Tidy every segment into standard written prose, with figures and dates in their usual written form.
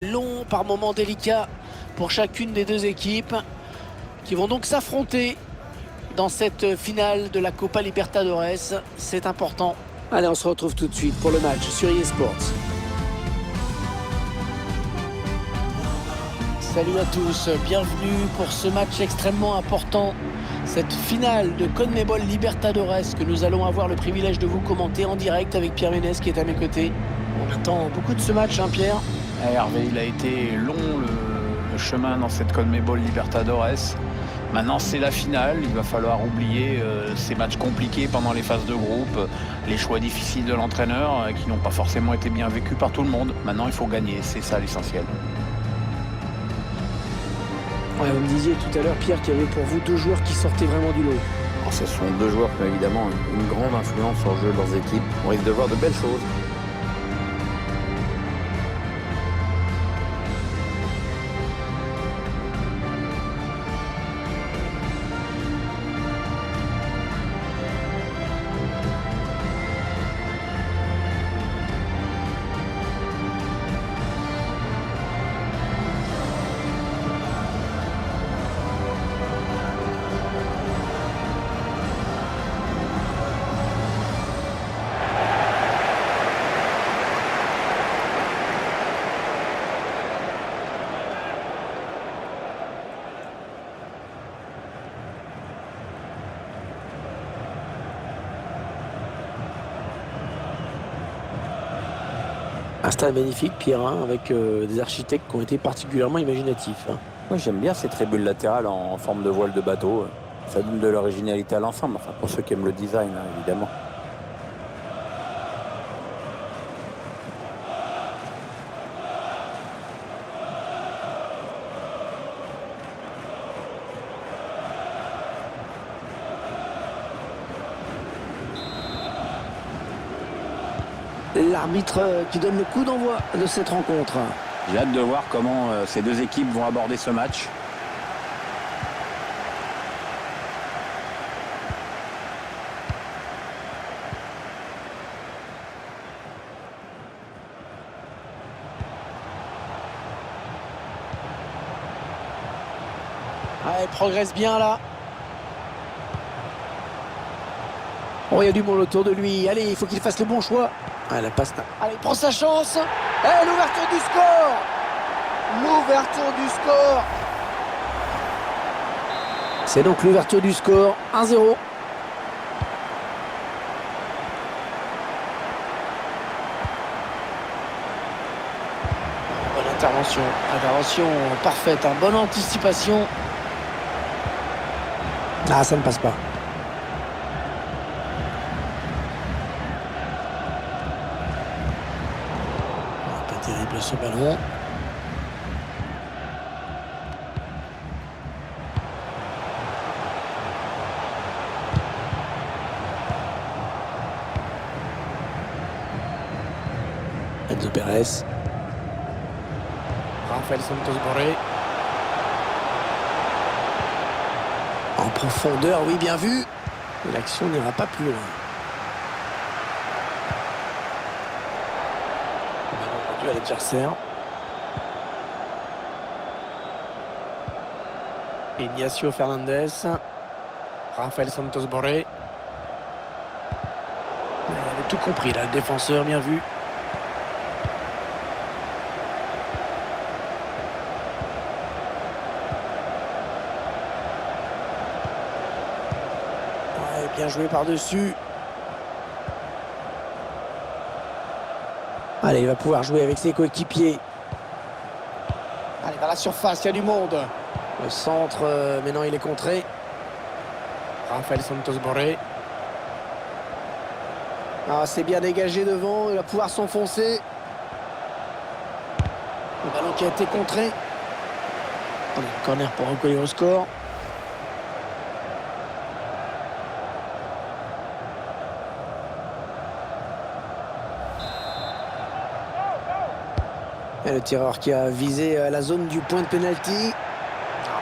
Long, par moments délicat pour chacune des deux équipes qui vont donc s'affronter dans cette finale de la Copa Libertadores. C'est important. Allez, on se retrouve tout de suite pour le match sur eSports. Salut à tous, bienvenue pour ce match extrêmement important. Cette finale de CONMEBOL Libertadores que nous allons avoir le privilège de vous commenter en direct avec Pierre Ménès qui est à mes côtés. On attend beaucoup de ce match, hein Pierre? Hervé, il a été long le chemin dans cette CONMEBOL Libertadores. Maintenant, c'est la finale. Il va falloir oublier ces matchs compliqués pendant les phases de groupe, les choix difficiles de l'entraîneur qui n'ont pas forcément été bien vécus par tout le monde. Maintenant, il faut gagner. C'est ça l'essentiel. Ouais, vous me disiez tout à l'heure, Pierre, qu'il y avait pour vous deux joueurs qui sortaient vraiment du lot. Alors, ce sont deux joueurs qui ont évidemment une grande influence sur le jeu de leurs équipes. On risque de voir de belles choses. Un stade magnifique, Pierre, hein, avec des architectes qui ont été particulièrement imaginatifs. Hein. Moi, j'aime bien ces tribunes latérales en forme de voile de bateau. Ça donne de l'originalité à l'ensemble, enfin pour ceux qui aiment le design, hein, évidemment. L'arbitre qui donne le coup d'envoi de cette rencontre. J'ai hâte de voir comment ces deux équipes vont aborder ce match. Ah, elle progresse bien là. Oh, il y a du monde autour de lui. Allez, il faut qu'il fasse le bon choix. Ah, la passe. Allez, il prend sa chance. Et l'ouverture du score. L'ouverture du score. C'est donc l'ouverture du score. 1-0. Bonne intervention. Intervention parfaite. Hein. Bonne anticipation. Ah, ça ne passe pas. Terrible ce ballon. Enzo Pérez. Rafael Santos Borré. En profondeur, oui, bien vu. L'action n'ira pas plus loin. À l'adversaire. Ignacio Fernandez. Rafael Santos Borré. Il avait tout compris là, le défenseur, bien vu. Ouais, bien joué par-dessus. Allez, il va pouvoir jouer avec ses coéquipiers. Allez, vers la surface, il y a du monde. Le centre, mais non, il est contré. Rafael Santos Borré. Ah, c'est bien dégagé devant, il va pouvoir s'enfoncer. Le ballon qui a été contré. Allez, corner pour recoller au score. Et le tireur qui a visé la zone du point de pénalty.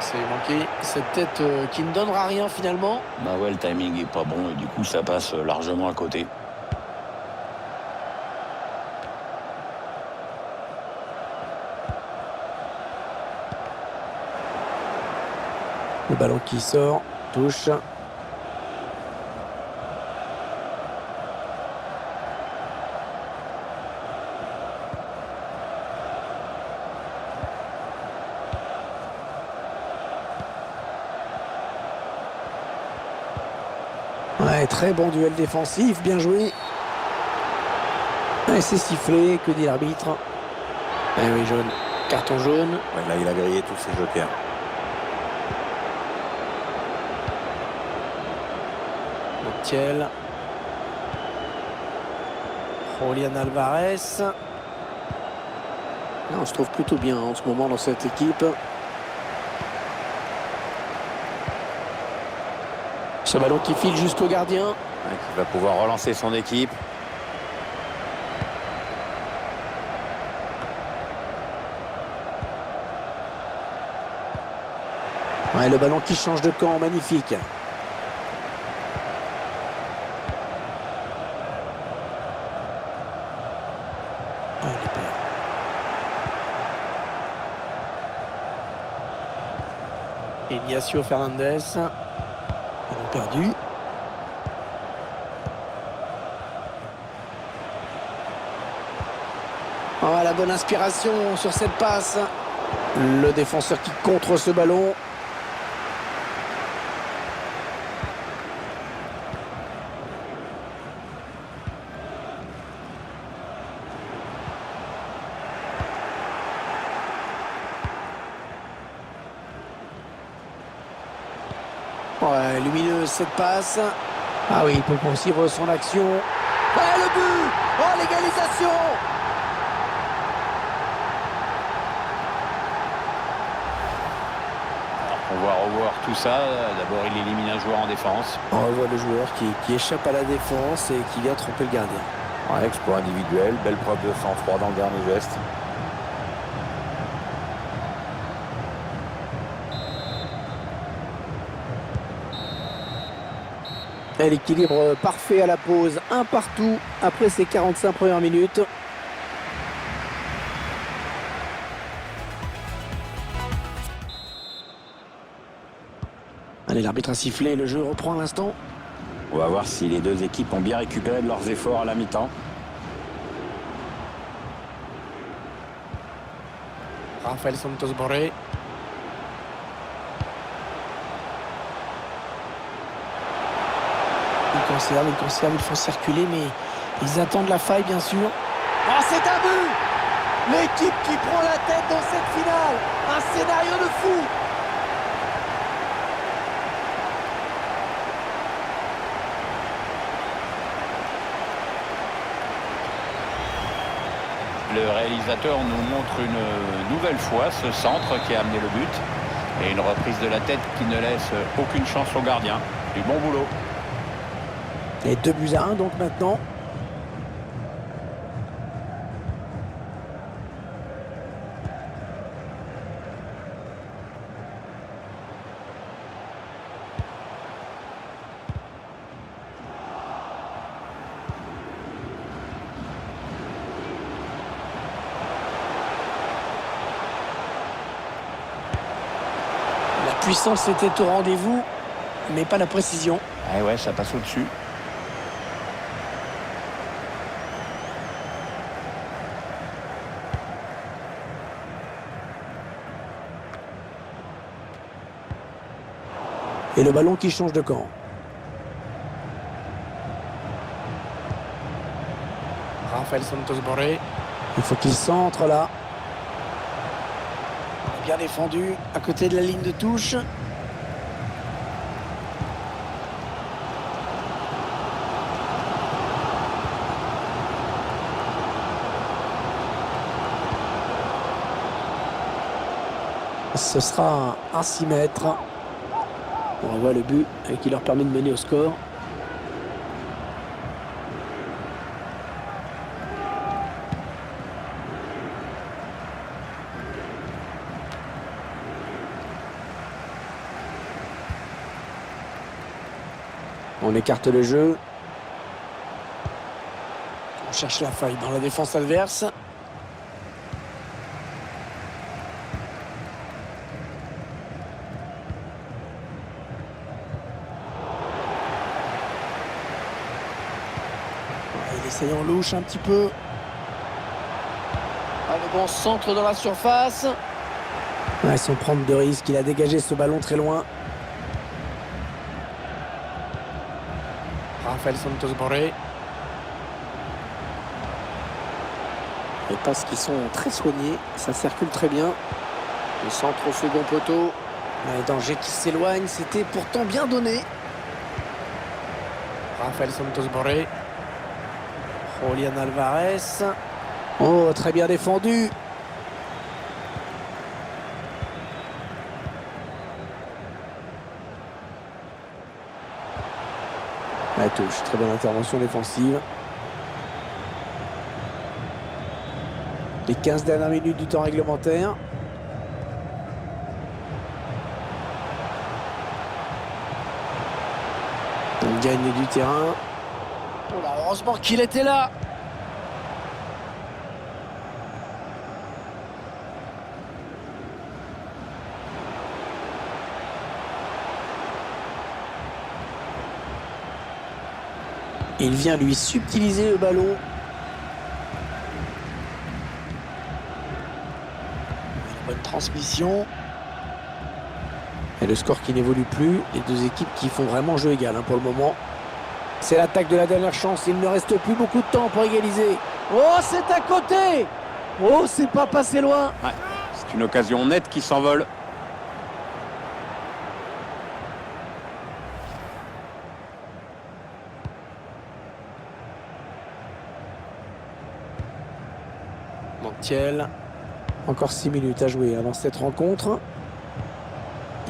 C'est manqué. Cette tête qui ne donnera rien finalement. Bah ouais, le timing est pas bon et du coup ça passe largement à côté. Le ballon qui sort, touche. Ouais, très bon duel défensif, bien joué. Et c'est sifflé, que dit l'arbitre? Eh oui, jaune. Carton jaune. Ouais, là, il a grillé tous ses jokers. Montiel. Julián Alvarez. Là, on se trouve plutôt bien en ce moment dans cette équipe. Ce ballon qui file jusqu'au gardien. Ouais, qui va pouvoir relancer son équipe. Ouais, le ballon qui change de camp, magnifique. Oh, il est peur. Ignacio Fernandez. Ballon perdu. Oh, la bonne inspiration sur cette passe. Le défenseur qui contre ce ballon. Ouais, lumineuse cette passe. Ah oui, il peut poursuivre son action. Ouais, le but! Oh, l'égalisation! On va revoir tout ça. D'abord, il élimine un joueur en défense. On revoit le joueur qui échappe à la défense et qui vient tromper le gardien. Ouais, exploit individuel, belle preuve de sang-froid dans le dernier geste. Et l'équilibre parfait à la pause, un partout après ces 45 premières minutes. Allez, l'arbitre a sifflé, le jeu reprend à l'instant. On va voir si les deux équipes ont bien récupéré de leurs efforts à la mi-temps. Rafael Santos Borré. Ils conservent, ils font circuler, mais ils attendent la faille, bien sûr. Oh, c'est un but! L'équipe qui prend la tête dans cette finale. Un scénario de fou! Le réalisateur nous montre une nouvelle fois ce centre qui a amené le but. Et une reprise de la tête qui ne laisse aucune chance au gardien. Du bon boulot. Et 2-1 donc maintenant. La puissance était au rendez-vous, mais pas la précision. Ah ouais, ça passe au-dessus. Et le ballon qui change de camp. Rafael Santos Borré. Il faut qu'il centre là. Bien défendu, à côté de la ligne de touche. Ce sera un 6 mètres. On revoit le but qui leur permet de mener au score. On écarte le jeu. On cherche la faille dans la défense adverse. l'assaillant louche un petit peu. Ah, le bon centre dans la surface. Ouais, sans prendre de risque, il a dégagé ce ballon très loin. Rafael Santos Borré. Les passes qui sont très soignées, ça circule très bien. Le centre au second poteau. Le danger qui s'éloigne, c'était pourtant bien donné. Rafael Santos Borré. Julián Alvarez. Oh, très bien défendu. La touche, très bonne intervention défensive. Les 15 dernières minutes du temps réglementaire. On gagne du terrain. Oh là, heureusement qu'il était là. Il vient lui subtiliser le ballon. Une bonne transmission. Et le score qui n'évolue plus. Les deux équipes qui font vraiment jeu égal pour le moment. C'est l'attaque de la dernière chance. Il ne reste plus beaucoup de temps pour égaliser. Oh, c'est à côté. Oh, c'est pas passé loin. Ouais, c'est une occasion nette qui s'envole. Montiel. Encore 6 minutes à jouer dans cette rencontre.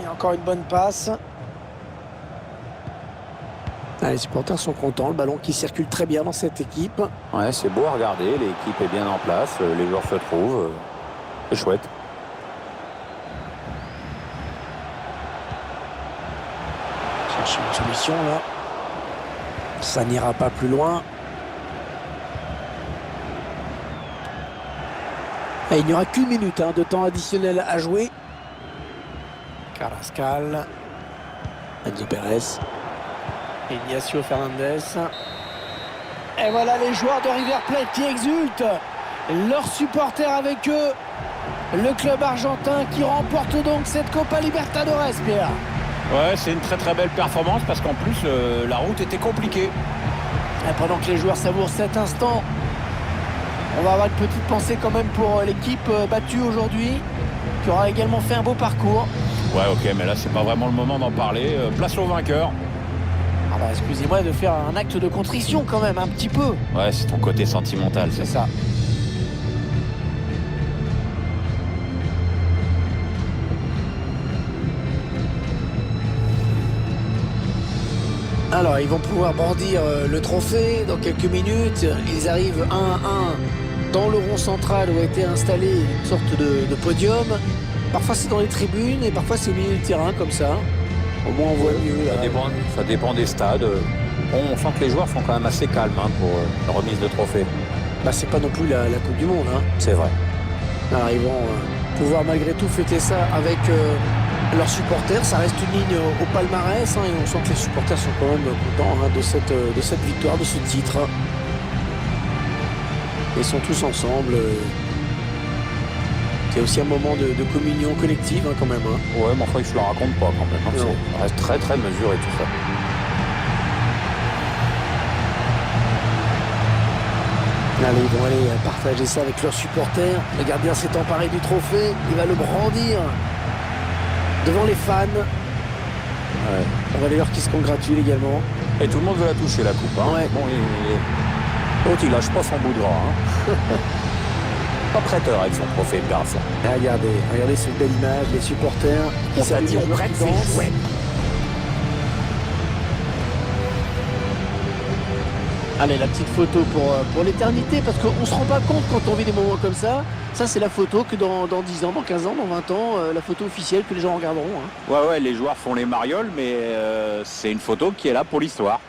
Et encore une bonne passe. Ah, les supporters sont contents. Le ballon qui circule très bien dans cette équipe. Ouais, c'est beau à regarder. L'équipe est bien en place. Les joueurs se trouvent. C'est chouette. Chercher une solution là. Ça n'ira pas plus loin. Et il n'y aura qu'une minute de temps additionnel à jouer. Carrascal. Enzo Pérez. Ignacio Fernandez. Et voilà les joueurs de River Plate qui exultent. Leurs supporters avec eux. Le club argentin qui remporte donc cette Copa Libertadores, Pierre. Ouais, c'est une très très belle performance parce qu'en plus la route était compliquée. Et pendant que les joueurs savourent cet instant, on va avoir une petite pensée quand même pour l'équipe battue aujourd'hui, qui aura également fait un beau parcours. Ouais, ok, mais là c'est pas vraiment le moment d'en parler. Place au vainqueur. Ah bah, excusez-moi de faire un acte de contrition quand même, un petit peu. Ouais, c'est ton côté sentimental, C'est ça. Alors, ils vont pouvoir brandir le trophée dans quelques minutes. Ils arrivent 1 à 1 dans le rond central où a été installé une sorte de podium. Parfois, c'est dans les tribunes et parfois, c'est au milieu du terrain, comme ça. Au moins, on voit mieux. Ça dépend des stades. On sent que les joueurs sont quand même assez calmes pour la remise de trophée. Bah, c'est pas non plus la Coupe du Monde. C'est vrai. Alors, ils vont pouvoir malgré tout fêter ça avec leurs supporters. Ça reste une ligne au palmarès et on sent que les supporters sont quand même contents de cette victoire, de ce titre. Ils sont tous ensemble. C'est aussi un moment de communion collective quand même. Ouais, mais enfin, ils se le racontent pas quand même. Ça reste très très mesuré tout ça. Allez, ils vont aller partager ça avec leurs supporters. Le gardien s'est emparé du trophée. Il va le brandir devant les fans. Ouais. On va les voir qui se congratulent également. Et tout le monde veut la toucher, la coupe. Ouais. Bon, il lâche pas son bout de gras. Pas prêteur avec son trophée de garçon. Regardez cette belle image, les supporters qui saluent les joueurs qui dansent. Allez, la petite photo pour l'éternité, parce qu'on ne se rend pas compte quand on vit des moments comme ça. Ça, c'est la photo que dans 10 ans, dans 15 ans, dans 20 ans, la photo officielle que les gens regarderont. Ouais, les joueurs font les marioles, mais c'est une photo qui est là pour l'histoire.